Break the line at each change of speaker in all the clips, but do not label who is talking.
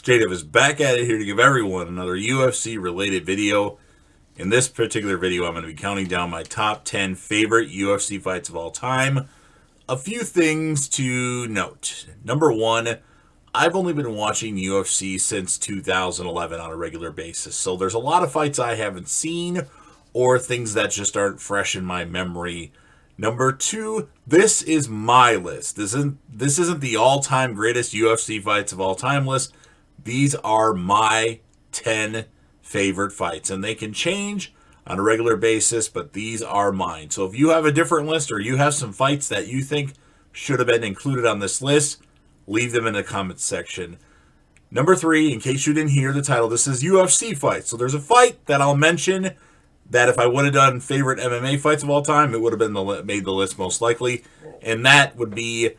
Jada is back at it here to give everyone another UFC related video. In this particular video, I'm going to be counting down my top 10 favorite UFC fights of all time. A few things to note. Number one, I've only been watching UFC since 2011 on a regular basis, so there's a lot of fights I haven't seen or things that just aren't fresh in my memory. Number two, this is my list. This isn't the all-time greatest UFC fights of all time list. These are my 10 favorite fights, and they can change on a regular basis, but these are mine. So if you have a different list or you have some fights that you think should have been included on this list, leave them in the comments section. Number three, in case you didn't hear the title, this is UFC fights. So there's a fight that I'll mention that if I would have done favorite MMA fights of all time, it would have been made the list most likely, and that would be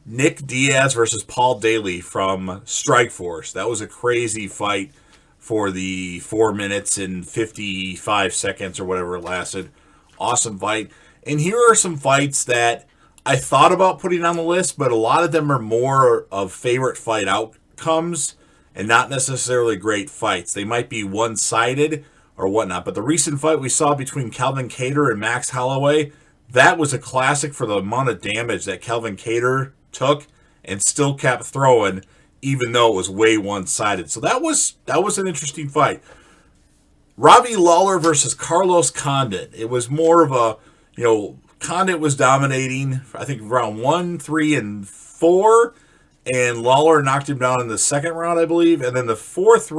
Nick Diaz versus Paul Daley from Strikeforce. That was a crazy fight for the 4 minutes and 55 seconds or whatever it lasted. Awesome fight. And here are some fights that I thought about putting on the list, but a lot of them are more of favorite fight outcomes and not necessarily great fights. They might be one-sided or whatnot, but the recent fight we saw between Calvin Kattar and Max Holloway, that was a classic for the amount of damage that Calvin Kattar took and still kept throwing, even though it was way one-sided. So that was an interesting fight. Robbie Lawler versus Carlos Condit. It was more of a, Condit was dominating, I think, round 1, 3, and 4, and Lawler knocked him down in the second round, I believe. And then the fifth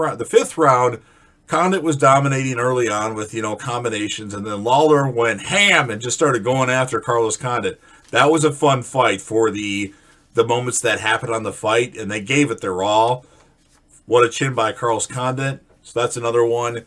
round, Condit was dominating early on with, combinations, and then Lawler went ham and just started going after Carlos Condit. That was a fun fight for the moments that happened on the fight, and they gave it their all. What a chin by Carlos Condit. So that's another one.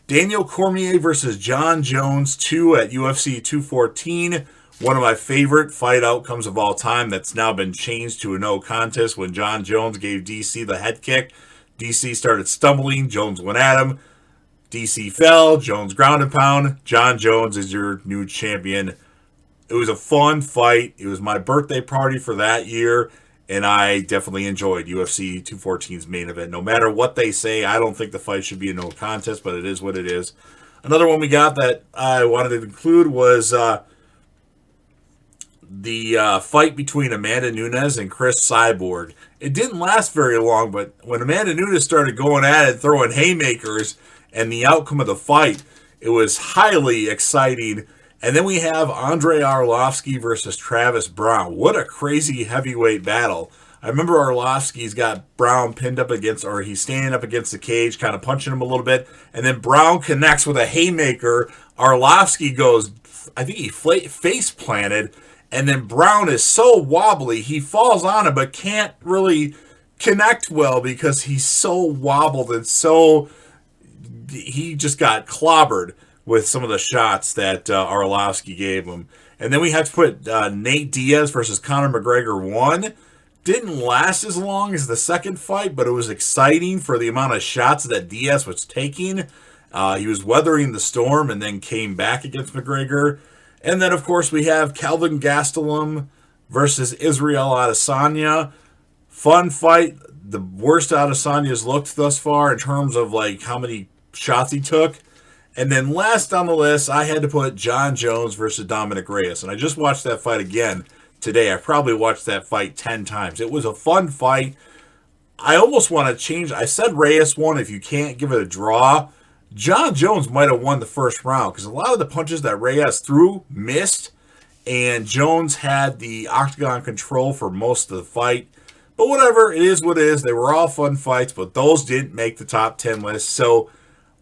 Daniel Cormier versus John Jones 2 at UFC 214. One of my favorite fight outcomes of all time that's now been changed to a no contest when John Jones gave DC the head kick. DC started stumbling. Jones went at him. DC fell. Jones ground and pound. John Jones is your new champion. It was a fun fight. It was my birthday party for that year, and I definitely enjoyed UFC 214's main event. No matter what they say, I don't think the fight should be a no contest, but it is what it is. Another one we got that I wanted to include was the fight between Amanda Nunes and Chris Cyborg. It didn't last very long, but when Amanda Nunes started going at it, throwing haymakers, and the outcome of the fight, it was highly exciting. And then we have Andrei Arlovski versus Travis Brown. What a crazy heavyweight battle. I remember Arlovski's got Brown pinned up against, or he's standing up against the cage, kind of punching him a little bit, and then Brown connects with a haymaker. Arlovski goes, I think he face planted, and then Brown is so wobbly, he falls on him, but can't really connect well because he's so wobbled and he just got clobbered with some of the shots that Arlovski gave him. And then we have to put Nate Diaz versus Conor McGregor 1. Didn't last as long as the second fight, but it was exciting for the amount of shots that Diaz was taking. He was weathering the storm and then came back against McGregor. And then, of course, we have Kelvin Gastelum versus Israel Adesanya. Fun fight. The worst Adesanya's looked thus far in terms of how many shots he took. And then last on the list, I had to put John Jones versus Dominic Reyes. And I just watched that fight again today. I probably watched that fight 10 times. It was a fun fight. I almost want to change. I said Reyes won if you can't give it a draw. John Jones might have won the first round because a lot of the punches that Reyes threw missed. And Jones had the octagon control for most of the fight. But whatever, it is what it is. They were all fun fights, but those didn't make the top 10 list. So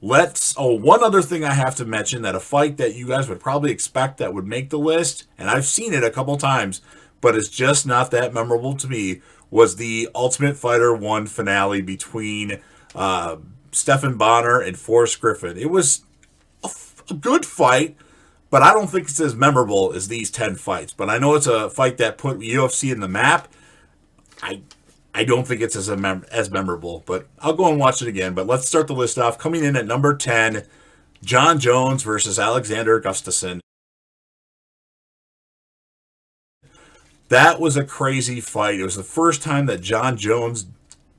one other thing I have to mention, that a fight that you guys would probably expect that would make the list, and I've seen it a couple times, but it's just not that memorable to me, was the Ultimate Fighter 1 finale between Stephan Bonnar and Forrest Griffin. It was a good fight, but I don't think it's as memorable as these 10 fights. But I know it's a fight that put UFC in the map. I don't think it's as memorable, but I'll go and watch it again. But let's start the list off. Coming in at number 10, John Jones versus Alexander Gustafsson. That was a crazy fight. It was the first time that John Jones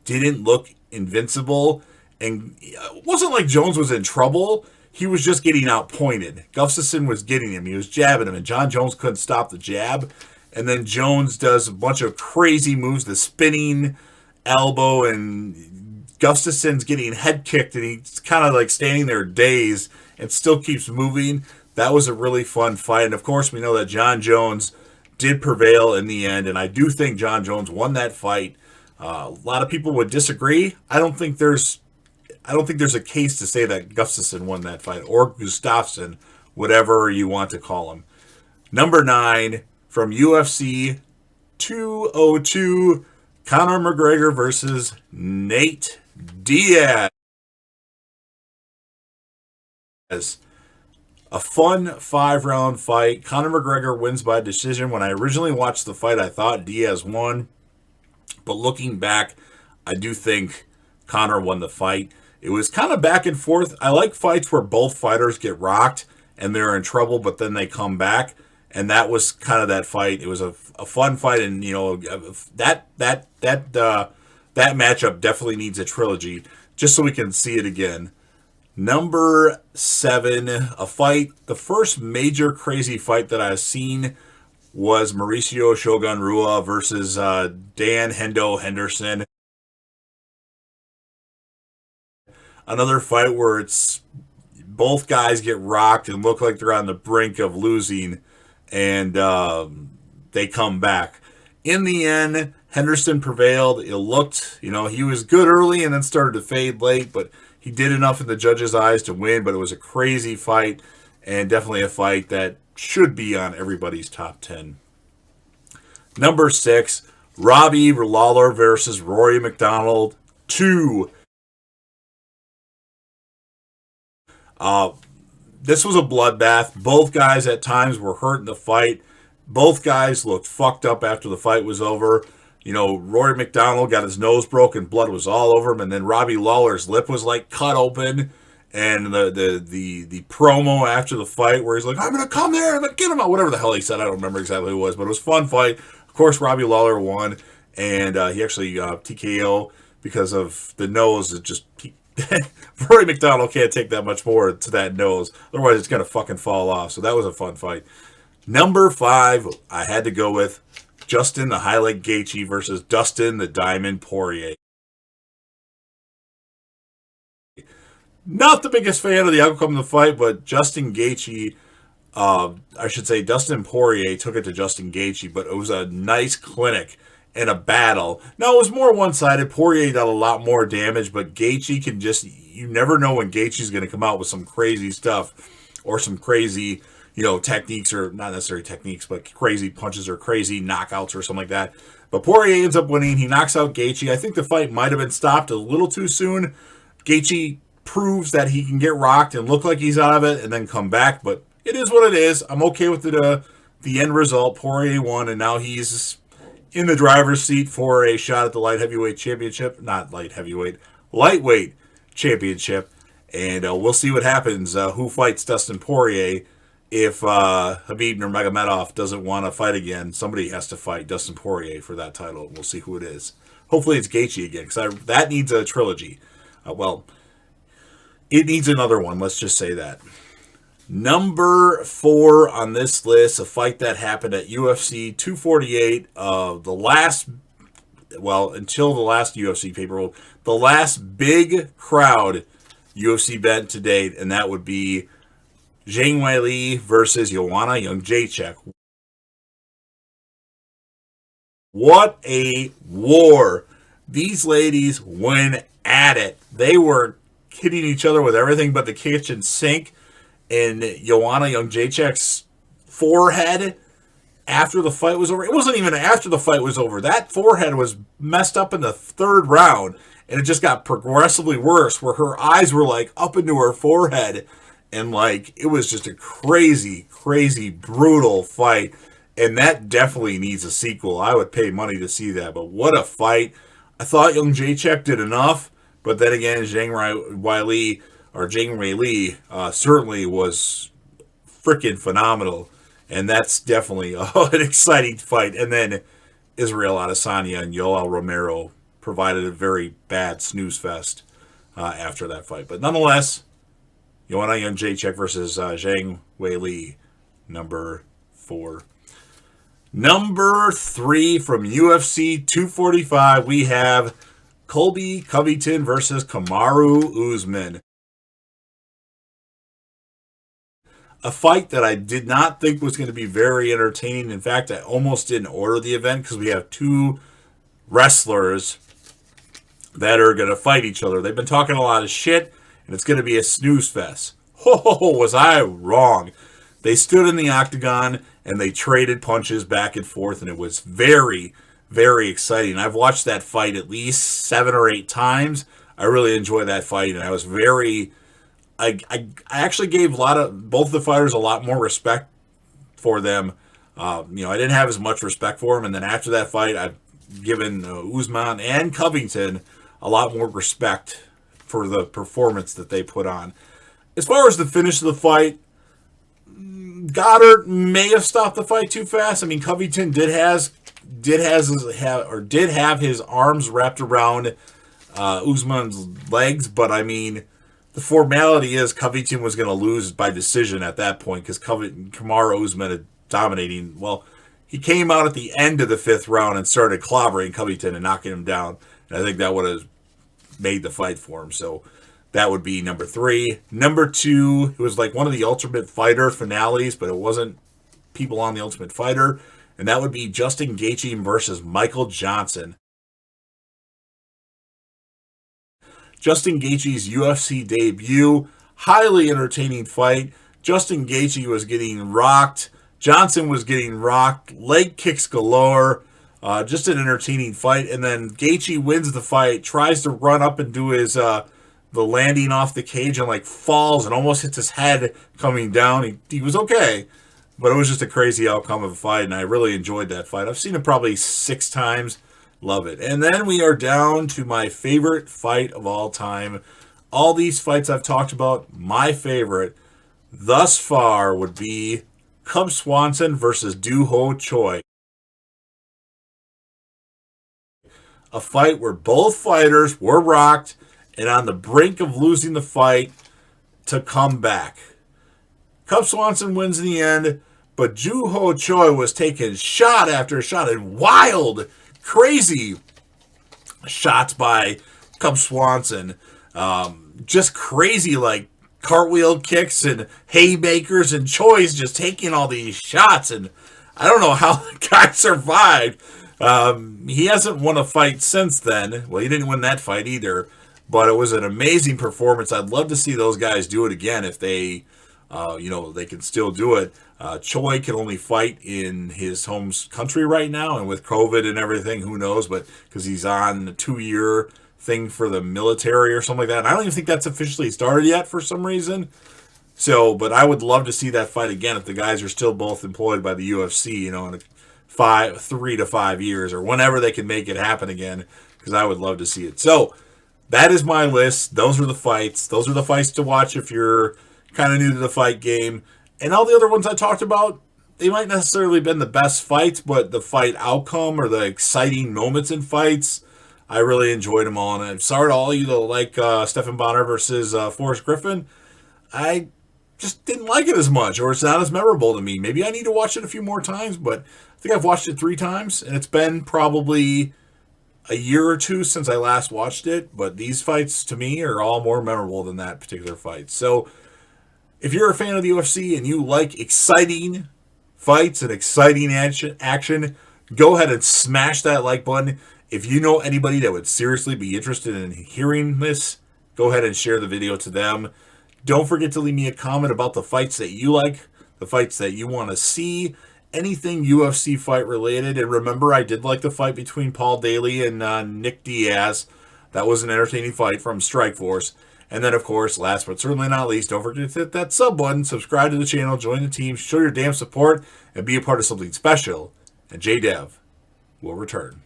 didn't look invincible, and it wasn't like Jones was in trouble. He was just getting outpointed. Gustafsson was getting him. He was jabbing him, and John Jones couldn't stop the jab. And then Jones does a bunch of crazy moves, the spinning elbow, and Gustafsson's getting head kicked, and he's kind of like standing there dazed and still keeps moving. That was a really fun fight. And of course, we know that John Jones did prevail in the end, and I do think John Jones won that fight. A lot of people would disagree. I don't think there's a case to say that Gustafsson won that fight, or Gustafsson, whatever you want to call him. Number 9 from UFC 202, Conor McGregor versus Nate Diaz. A fun 5-round fight. Conor McGregor wins by decision. When I originally watched the fight, I thought Diaz won. But looking back, I do think Conor won the fight. It was kind of back and forth. I like fights where both fighters get rocked and they're in trouble, but then they come back. And that was kind of that fight. It was a fun fight, and that matchup definitely needs a trilogy just so we can see it again. Number 7, a fight. The first major crazy fight that I've seen was Mauricio Shogun Rua versus Dan Hendo Henderson. Another fight where it's both guys get rocked and look like they're on the brink of losing, and they come back. In the end, Henderson prevailed. It looked, he was good early and then started to fade late, but he did enough in the judges' eyes to win. But it was a crazy fight, and definitely a fight that should be on everybody's top 10. Number 6, Robbie Lawler versus Rory McDonald 2. This was a bloodbath. Both guys at times were hurt in the fight. Both guys looked fucked up after the fight was over. Rory McDonald got his nose broken, blood was all over him, and then Robbie Lawler's lip was like cut open. And the promo after the fight where he's like, I'm gonna come there, I'm gonna get him out, whatever the hell he said, I don't remember exactly what it was, but it was a fun fight. Of course, Robbie Lawler won, and he actually TKO because of the nose. It just Rory McDonald can't take that much more to that nose, otherwise it's gonna fucking fall off. So that was a fun fight. Number 5, I had to go with Justin the Highlight Gaethje versus Dustin the Diamond Poirier. Not the biggest fan of the outcome of the fight, but Dustin Poirier took it to Justin Gaethje, but it was a nice clinic and a battle. Now, it was more one-sided. Poirier did a lot more damage, but Gaethje can you never know when Gaethje's going to come out with some crazy stuff or some crazy, techniques, or not necessarily techniques, but crazy punches or crazy knockouts or something like that. But Poirier ends up winning. He knocks out Gaethje. I think the fight might have been stopped a little too soon. Gaethje proves that he can get rocked and look like he's out of it and then come back, but it is what it is. I'm okay with the end result. Poirier won, and now he's in the driver's seat for a shot at the light heavyweight championship. Not light heavyweight, lightweight championship. And we'll see what happens. Who fights Dustin Poirier? If Khabib Nurmagomedov doesn't want to fight again, somebody has to fight Dustin Poirier for that title. We'll see who it is. Hopefully it's Gaethje again, because that needs a trilogy. It needs another one, let's just say that. Number 4 on this list, a fight that happened at UFC 248, until the last UFC pay-per-view, the last big crowd UFC event to date, and that would be Zhang Weili versus Joanna Jędrzejczyk. What a war. These ladies went at it. They were hitting each other with everything but the kitchen sink. And Joanna Jędrzejczyk's forehead after the fight was over. It wasn't even after the fight was over. That forehead was messed up in the 3rd round. And it just got progressively worse, where her eyes were like up into her forehead. And it was just a crazy, crazy, brutal fight. And that definitely needs a sequel. I would pay money to see that. But what a fight. I thought Jędrzejczyk did enough. But then again, Zhang Weili certainly was freaking phenomenal. And that's definitely an exciting fight. And then Israel Adesanya and Yoel Romero provided a very bad snooze fest after that fight. But nonetheless, Joanna Jędrzejczyk versus Zhang Weili, number 4. Number 3 from UFC 245, we have Colby Covington versus Kamaru Usman. A fight that I did not think was going to be very entertaining. In fact, I almost didn't order the event because we have 2 wrestlers that are going to fight each other. They've been talking a lot of shit, and it's going to be a snooze fest. Oh, was I wrong. They stood in the octagon, and they traded punches back and forth, and it was very, very exciting. I've watched that fight at least 7 or 8 times. I really enjoyed that fight, and I was very... I actually gave both the fighters a lot more respect for them. I didn't have as much respect for them, and then after that fight, I've given Usman and Covington a lot more respect for the performance that they put on. As far as the finish of the fight, Goddard may have stopped the fight too fast. I mean, Covington did have his arms wrapped around Usman's legs, but I mean, the formality is Covington was going to lose by decision at that point because Kamaru Usman had dominating. Well, he came out at the end of the 5th round and started clobbering Covington and knocking him down, and I think that would have made the fight for him. So that would be number 3. Number 2, it was like one of the Ultimate Fighter finales, but it wasn't people on the Ultimate Fighter, and that would be Justin Gaethje versus Michael Johnson. Justin Gaethje's UFC debut, highly entertaining fight. Justin Gaethje was getting rocked. Johnson was getting rocked. Leg kicks galore. Just an entertaining fight. And then Gaethje wins the fight, tries to run up and do his the landing off the cage and falls and almost hits his head coming down. He was okay, but it was just a crazy outcome of a fight, and I really enjoyed that fight. I've seen it probably 6 times. Love it. And then we are down to my favorite fight of all time. All these fights I've talked about, my favorite thus far would be Cub Swanson versus Doo Ho Choi. A fight where both fighters were rocked and on the brink of losing the fight to come back. Cub Swanson wins in the end, but Doo Ho Choi was taking shot after shot and wild, crazy shots by Cub Swanson. Just crazy, cartwheel kicks and haymakers, and Choi's just taking all these shots, and I don't know how the guy survived. He hasn't won a fight since then. Well, he didn't win that fight either, but it was an amazing performance. I'd love to see those guys do it again if they, they can still do it. Choi can only fight in his home country right now, and with COVID and everything, who knows, but because he's on a 2-year thing for the military or something like that. And I don't even think that's officially started yet for some reason. So, but I would love to see that fight again if the guys are still both employed by the UFC, in 3 to 5 years or whenever they can make it happen again, because I would love to see it. So that is my list. Those are the fights. Those are the fights to watch if you're kind of new to the fight game. And all the other ones I talked about, they might necessarily have been the best fights, but the fight outcome or the exciting moments in fights, I really enjoyed them all. And I'm sorry to all you that like Stephan Bonnar versus Forrest Griffin. I just didn't like it as much, or it's not as memorable to me. Maybe I need to watch it a few more times, but I think I've watched it 3 times, and it's been probably a year or 2 since I last watched it. But these fights, to me, are all more memorable than that particular fight. So if you're a fan of the UFC and you like exciting fights and exciting action, go ahead and smash that like button. If you know anybody that would seriously be interested in hearing this, go ahead and share the video to them. Don't forget to leave me a comment about the fights that you like, the fights that you want to see, anything UFC fight related. And remember, I did like the fight between Paul Daly and Nick Diaz. That was an entertaining fight from Strikeforce. And then, of course, last but certainly not least, don't forget to hit that sub button, subscribe to the channel, join the team, show your damn support, and be a part of something special. And JDev will return.